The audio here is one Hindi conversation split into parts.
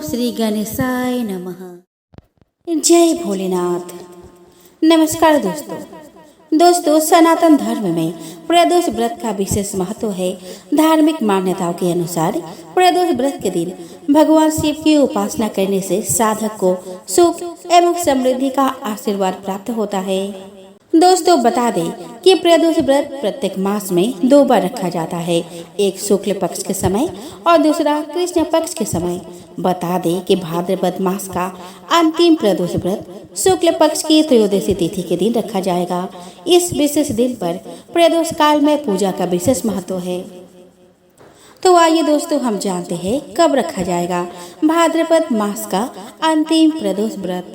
श्री गणेशाय नमः। जय भोलेनाथ। नमस्कार दोस्तों, सनातन धर्म में प्रदोष व्रत का विशेष महत्व है। धार्मिक मान्यताओं के अनुसार प्रदोष व्रत के दिन भगवान शिव की उपासना करने से साधक को सुख एवं समृद्धि का आशीर्वाद प्राप्त होता है। दोस्तों, बता दें कि प्रदोष व्रत प्रत्येक मास में 2 बार रखा जाता है, एक शुक्ल पक्ष के समय और दूसरा कृष्ण पक्ष के समय। बता दें कि भाद्रपद मास का अंतिम प्रदोष व्रत शुक्ल पक्ष की त्रयोदशी तिथि के दिन रखा जाएगा। इस विशेष दिन पर प्रदोष काल में पूजा का विशेष महत्व है। तो आइए दोस्तों, हम जानते हैं कब रखा जाएगा भाद्रपद मास का अंतिम प्रदोष व्रत।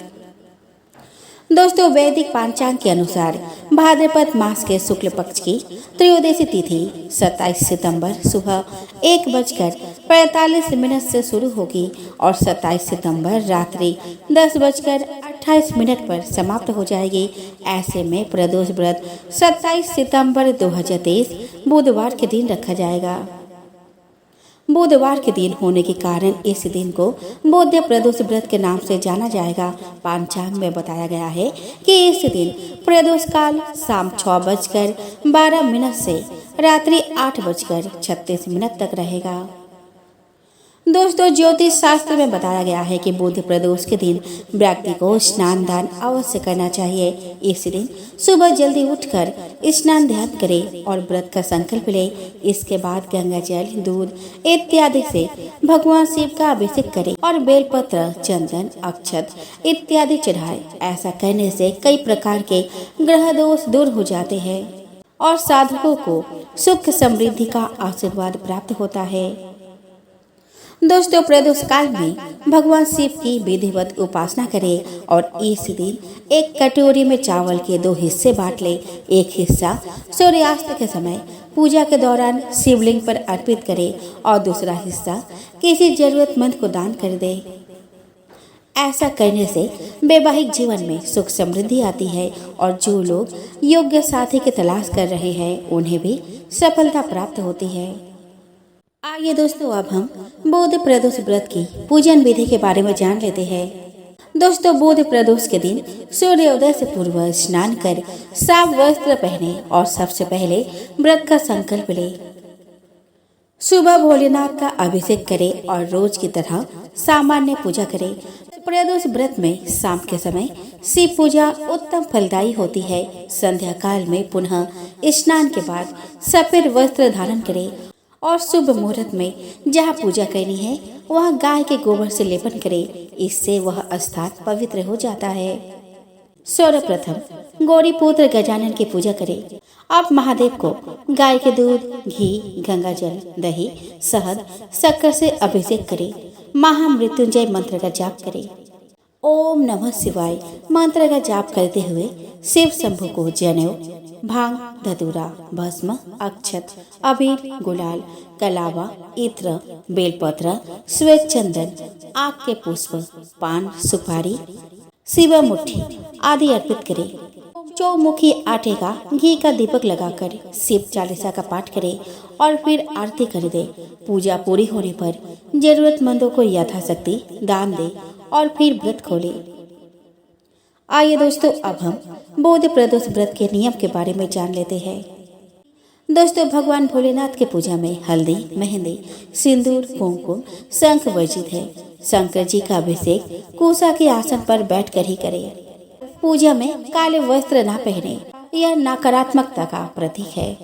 दोस्तों, वैदिक पंचांग के अनुसार भाद्रपद मास के शुक्ल पक्ष की त्रयोदशी तिथि 27 सितंबर सुबह 1:45 से शुरू होगी और 27 सितंबर रात्रि 10:28 पर समाप्त हो जाएगी। ऐसे में प्रदोष व्रत 27 सितंबर 2023 बुधवार के दिन रखा जाएगा। बुधवार के दिन होने के कारण इस दिन को बौद्ध प्रदोष व्रत के नाम से जाना जाएगा। पंचांग में बताया गया है कि इस दिन प्रदोष काल शाम 6:12 से रात्रि 8:36 तक रहेगा। दोस्तों, ज्योतिष शास्त्र में बताया गया है कि बुध प्रदोष के दिन व्यक्ति को स्नान दान अवश्य करना चाहिए। इस दिन सुबह जल्दी उठकर स्नान ध्यान करें और व्रत का संकल्प लें। इसके बाद गंगा जल, दूध इत्यादि से भगवान शिव का अभिषेक करें और बेलपत्र, चंदन, अक्षत इत्यादि चढ़ाएं। ऐसा करने से कई प्रकार के ग्रह दोष दूर हो जाते हैं और साधकों को सुख समृद्धि का आशीर्वाद प्राप्त होता है। दोस्तों, प्रदोष काल में भगवान शिव की विधिवत उपासना करें और इस दिन एक कटोरी में चावल के 2 हिस्से बांट लें। एक हिस्सा सूर्यास्त के समय पूजा के दौरान शिवलिंग पर अर्पित करें और दूसरा हिस्सा किसी जरूरतमंद को दान कर दें। ऐसा करने से वैवाहिक जीवन में सुख समृद्धि आती है और जो लोग योग्य साथी की तलाश कर रहे हैं उन्हें भी सफलता प्राप्त होती है। आइए दोस्तों, अब हम बौद्ध प्रदोष व्रत की पूजन विधि के बारे में जान लेते हैं। दोस्तों, बौद्ध प्रदोष के दिन सूर्योदय से पूर्व स्नान कर साफ वस्त्र पहने और सबसे पहले व्रत का संकल्प ले। सुबह भोलेनाथ का अभिषेक करें और रोज की तरह सामान्य पूजा करें। प्रदोष व्रत में शाम के समय शिव पूजा उत्तम फलदायी होती है। संध्या काल में पुनः स्नान के बाद सफेद वस्त्र धारण करें और शुभ मुहूर्त में जहाँ पूजा करनी है वहाँ गाय के गोबर से लेपन करें। इससे वह स्थान पवित्र हो जाता है। सर्वप्रथम गौरी पुत्र गजानन की पूजा करें। आप महादेव को गाय के दूध, घी, गंगा जल, दही, शहद, शक्कर से अभिषेक करें। महामृत्युंजय मंत्र का जाप करें। ओम नमः शिवाय मंत्र का जाप करते हुए शिव शंभु को जनेऊ, भांग, धतूरा, भस्म, अक्षत, अबीर, गुलाल, कलावा, इत्र, बेलपत्र, श्वेत चंदन, आक के पुष्प, पान, सुपारी, शिव मुट्ठी आदि अर्पित करें। चौमुखी आटे का घी का दीपक लगाकर शिव चालीसा का पाठ करें और फिर आरती कर दे। पूजा पूरी होने पर जरूरतमंदों को यथाशक्ति दान दे और फिर व्रत खोले। आइए दोस्तों, अब हम बौद्ध प्रदोष व्रत के नियम के बारे में जान लेते हैं। दोस्तों, भगवान भोलेनाथ के पूजा में हल्दी, मेहंदी, सिंदूर, कुमकुम, शंख वर्जित है। शंकर जी का अभिषेक कुशा के आसन पर बैठकर ही करें। पूजा में काले वस्त्र न पहने, यह नकारात्मकता का प्रतीक है।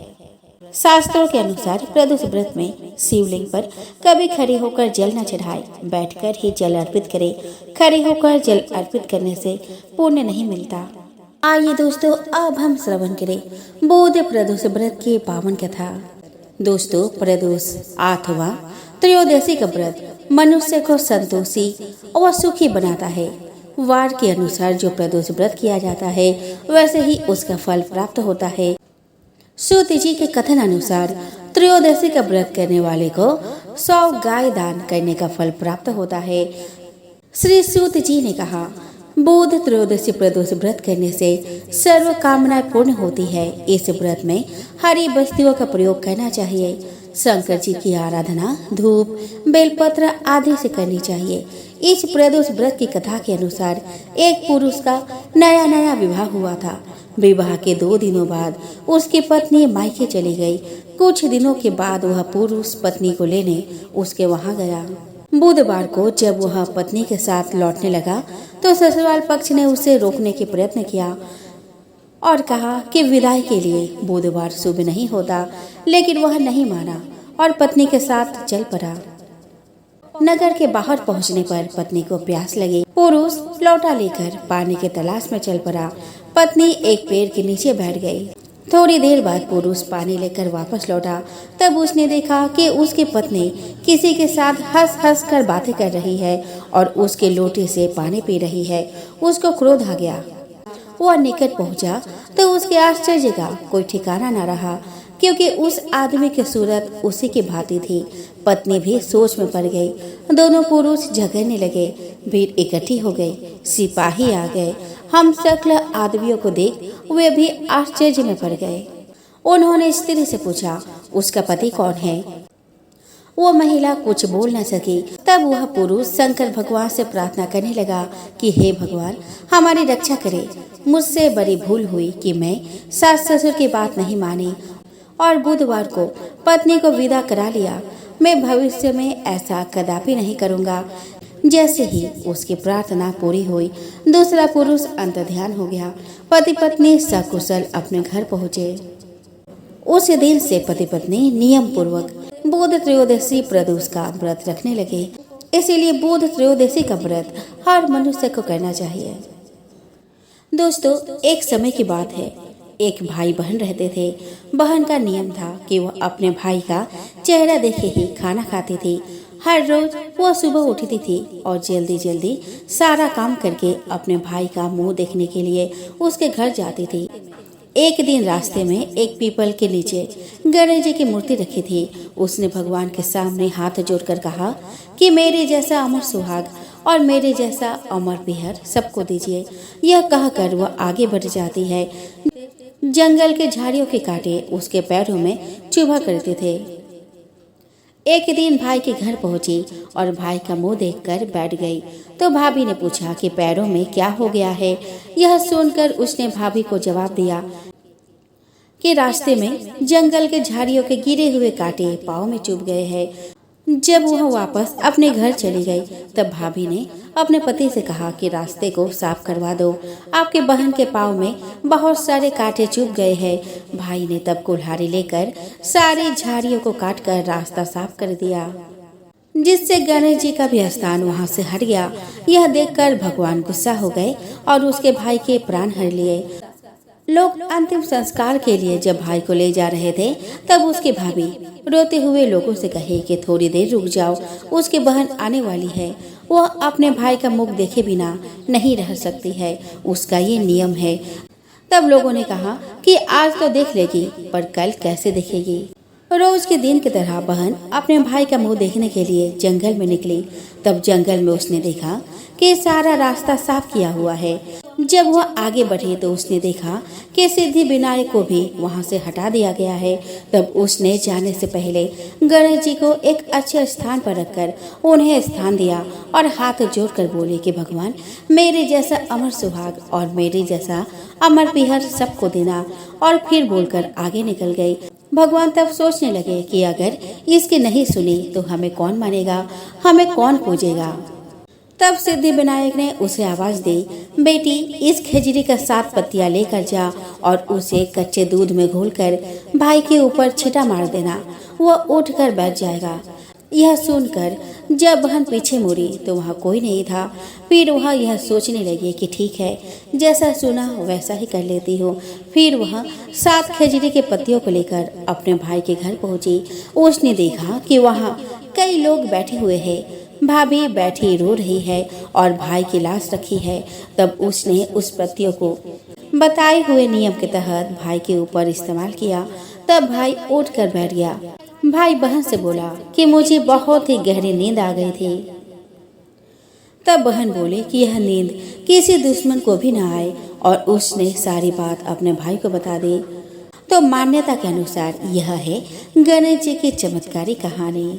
शास्त्रों के अनुसार प्रदोष व्रत में शिवलिंग पर कभी खड़े होकर जल न चढ़ाए, बैठकर ही जल अर्पित करें। खड़े होकर जल अर्पित करने से पुण्य नहीं मिलता। आइए दोस्तों, अब हम श्रवण करें बौद्ध प्रदोष व्रत की पावन कथा। दोस्तों, प्रदोष अथवा त्रयोदशी का व्रत मनुष्य को संतोषी और सुखी बनाता है। वार के अनुसार जो प्रदोष व्रत किया जाता है वैसे ही उसका फल प्राप्त होता है। सूत जी के कथन अनुसार त्रयोदशी का व्रत करने वाले को 100 गाय दान करने का फल प्राप्त होता है। श्री सूत जी ने कहा, बौद्ध त्रयोदशी प्रदोष व्रत करने से सर्व कामनाएं पूर्ण होती है। इस व्रत में हरी वस्तुओं का प्रयोग करना चाहिए। शंकर जी की आराधना धूप, बेलपत्र आदि से करनी चाहिए। इस प्रदोष व्रत की कथा के अनुसार एक पुरुष का नया नया विवाह हुआ था। विवाह के 2 दिनों बाद उसकी पत्नी मायके चली गई। कुछ दिनों के बाद वह पुरुष पत्नी को लेने उसके वहां गया। बुधवार को जब वह पत्नी के साथ लौटने लगा तो ससुराल पक्ष ने उसे रोकने के प्रयत्न किया और कहा कि विदाई के लिए बुधवार शुभ नहीं होता, लेकिन वह नहीं माना और पत्नी के साथ चल पड़ा। नगर के बाहर पहुंचने पर पत्नी को प्यास लगी। पुरुष लौटा लेकर पानी के तलाश में चल पड़ा। पत्नी एक पेड़ के नीचे बैठ गई। थोड़ी देर बाद पुरुष पानी लेकर वापस लौटा। तब उसने देखा कि उसकी पत्नी किसी के साथ हंस हंस कर बातें कर रही है और उसके लोटे से पानी पी रही है। उसको क्रोध आ गया। वह निकट पहुंचा तो उसके आश्चर्य का कोई ठिकाना न रहा, क्योंकि उस आदमी की सूरत उसी की भांति थी। पत्नी भी सोच में पड़ गई। दोनों पुरुष झगड़ने लगे। भीड़ इकट्ठी हो गई। सिपाही आ गए। हम शक्ल आदमियों को देख वे भी आश्चर्य में पड़ गए। उन्होंने स्त्री से पूछा, उसका पति कौन है? वो महिला कुछ बोल न सकी। तब वह पुरुष शंकर भगवान से प्रार्थना करने लगा कि हे भगवान, हमारी रक्षा करे। मुझसे बड़ी भूल हुई कि मैं सास ससुर की बात नहीं मानी और बुधवार को पत्नी को विदा करा लिया। मैं भविष्य में ऐसा कदापि नहीं करूँगा। जैसे ही उसकी प्रार्थना पूरी हुई, दूसरा पुरुष अंतर्ध्यान हो गया। पति पत्नी सकुशल अपने घर पहुँचे। उस दिन से पति पत्नी नियम पूर्वक बुध त्रयोदशी प्रदोष का व्रत रखने लगे। इसीलिए बुध त्रयोदशी का व्रत हर मनुष्य को करना चाहिए। दोस्तों, एक समय की बात है। एक भाई बहन रहते थे। बहन का नियम था कि वह अपने भाई का चेहरा देखे ही खाना खाती थी। हर रोज वह सुबह उठती थी और जल्दी जल्दी सारा काम करके अपने भाई का मुंह देखने के लिए उसके घर जाती थी। एक दिन रास्ते में एक पीपल के नीचे गणेश जी की मूर्ति रखी थी। उसने भगवान के सामने हाथ जोड़कर कहा कि मेरे जैसा अमर सुहाग और मेरे जैसा अमर पिहर सबको दीजिए। यह कहकर वह आगे बढ़ जाती है। जंगल के झाड़ियों के कांटे उसके पैरों में चुभा करते थे। एक दिन भाई के घर पहुंची और भाई का मुंह देखकर बैठ गई। तो भाभी ने पूछा कि पैरों में क्या हो गया है। यह सुनकर उसने भाभी को जवाब दिया कि रास्ते में जंगल के झाड़ियों के गिरे हुए कांटे पाँव में चुभ गए हैं। जब वह वापस अपने घर चली गई तब भाभी ने अपने पति से कहा कि रास्ते को साफ करवा दो, आपके बहन के पाँव में बहुत सारे कांटे चुभ गए हैं। भाई ने तब कुल्हाड़ी लेकर सारी झाड़ियों को काटकर रास्ता साफ कर दिया, जिससे गणेश जी का भी स्थान वहां से हट गया। यह देखकर भगवान गुस्सा हो गए और उसके भाई के प्राण हर लिए। लोग अंतिम संस्कार के लिए जब भाई को ले जा रहे थे तब उसकी भाभी रोते हुए लोगों से कहे कि थोड़ी देर रुक जाओ, उसकी बहन आने वाली है। वह अपने भाई का मुख देखे बिना नहीं रह सकती है, उसका ये नियम है। तब लोगों ने कहा कि आज तो देख लेगी, पर कल कैसे देखेगी। रोज के दिन की तरह बहन अपने भाई का मुंह देखने के लिए जंगल में निकली। तब जंगल में उसने देखा कि सारा रास्ता साफ किया हुआ है। जब वह आगे बढ़ी तो उसने देखा कि सिद्धि विनायक को भी वहां से हटा दिया गया है। तब उसने जाने से पहले गणेश जी को एक अच्छे स्थान पर रखकर उन्हें स्थान दिया और हाथ जोड़कर बोले कि भगवान, मेरे जैसा अमर सुहाग और मेरे जैसा अमर पिहर सबको देना। और फिर बोलकर आगे निकल गई। भगवान तब सोचने लगे कि अगर इसकी नहीं सुनी तो हमें कौन मानेगा, हमें कौन पूजेगा। तब सिद्धि विनायक ने उसे आवाज दी, बेटी इस खजूरी का 7 पत्तियां लेकर जा और उसे कच्चे दूध में घोलकर भाई के ऊपर छिटा मार देना, वह उठकर बैठ जाएगा। यह सुनकर जब बहन पीछे मुड़ी तो वहाँ कोई नहीं था। फिर वह यह सोचने लगी कि ठीक है, जैसा सुना वैसा ही कर लेती हूँ। फिर वह 7 खजूरी के पत्तियों को लेकर अपने भाई के घर पहुँची। उसने देखा कि वहाँ कई लोग बैठे हुए हैं। भाभी बैठी रो रही है और भाई की लाश रखी है। तब उसने उस पत्तियों को बताए हुए नियम के तहत भाई के ऊपर इस्तेमाल किया। तब भाई उठकर बैठ गया। भाई बहन से बोला कि मुझे बहुत ही गहरी नींद आ गई थी। तब बहन बोली कि यह नींद किसी दुश्मन को भी न आए और उसने सारी बात अपने भाई को बता दी। तो मान्यता के अनुसार यह है गणेश जी की चमत्कारी कहानी।